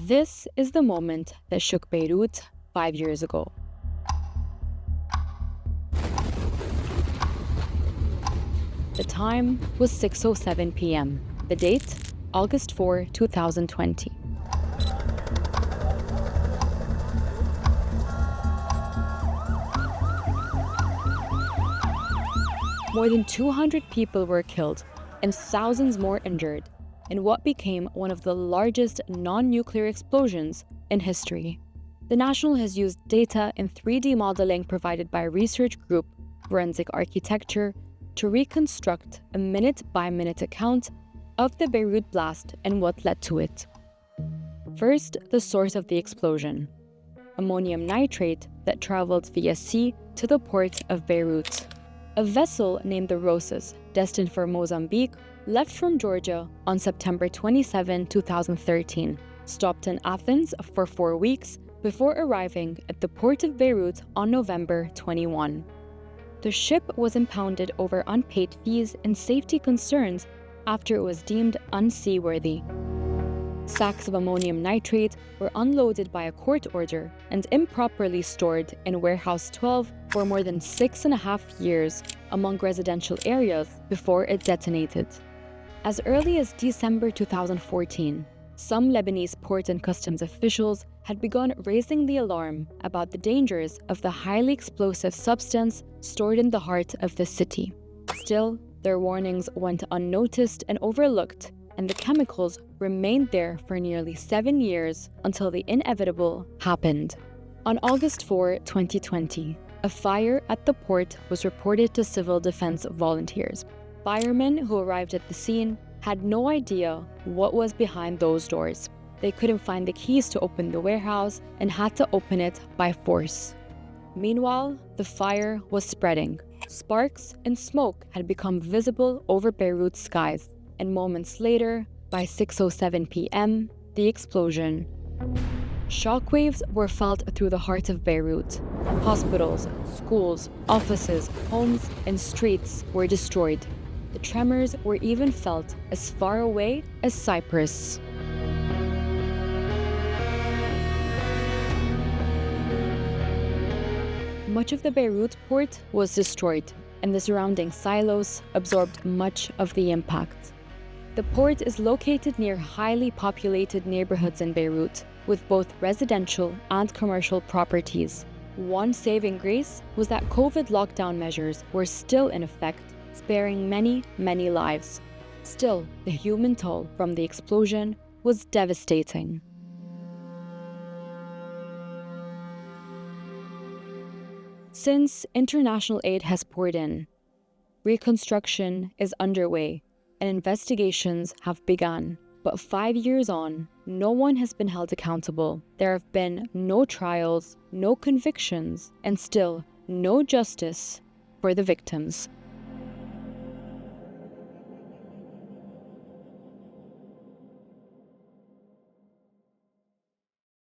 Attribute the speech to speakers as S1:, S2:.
S1: This is the moment that shook Beirut 5 years ago. The time was 6:07 p.m. The date, August 4, 2020. More than 200 people were killed and thousands more injured in what became one of the largest non-nuclear explosions in history. The National has used data in 3D modeling provided by research group Forensic Architecture to reconstruct a minute-by-minute account of the Beirut blast and what led to it. First, the source of the explosion: ammonium nitrate that traveled via sea to the port of Beirut. A vessel named the Rosas, destined for Mozambique, left from Georgia on September 27, 2013, stopped in Athens for 4 weeks before arriving at the port of Beirut on November 21. The ship was impounded over unpaid fees and safety concerns after it was deemed unseaworthy. Sacks of ammonium nitrate were unloaded by a court order and improperly stored in Warehouse 12 for more than 6.5 years among residential areas before it detonated. As early as December 2014, some Lebanese port and customs officials had begun raising the alarm about the dangers of the highly explosive substance stored in the heart of the city. Still, their warnings went unnoticed and overlooked, and the chemicals remained there for nearly 7 years until the inevitable happened. On August 4, 2020, a fire at the port was reported to civil defense volunteers. Firemen who arrived at the scene had no idea what was behind those doors. They couldn't find the keys to open the warehouse and had to open it by force. Meanwhile, the fire was spreading. Sparks and smoke had become visible over Beirut's skies, and moments later, by 6:07 p.m., the explosion. Shockwaves were felt through the heart of Beirut. Hospitals, schools, offices, homes, and streets were destroyed. The tremors were even felt as far away as Cyprus. Much of the Beirut port was destroyed, and the surrounding silos absorbed much of the impact. The port is located near highly populated neighborhoods in Beirut, with both residential and commercial properties. One saving grace was that COVID lockdown measures were still in effect, sparing many lives. Still, the human toll from the explosion was devastating. Since international aid has poured in, reconstruction is underway and investigations have begun. But 5 years on, no one has been held accountable. There have been no trials, no convictions, and still no justice for the victims.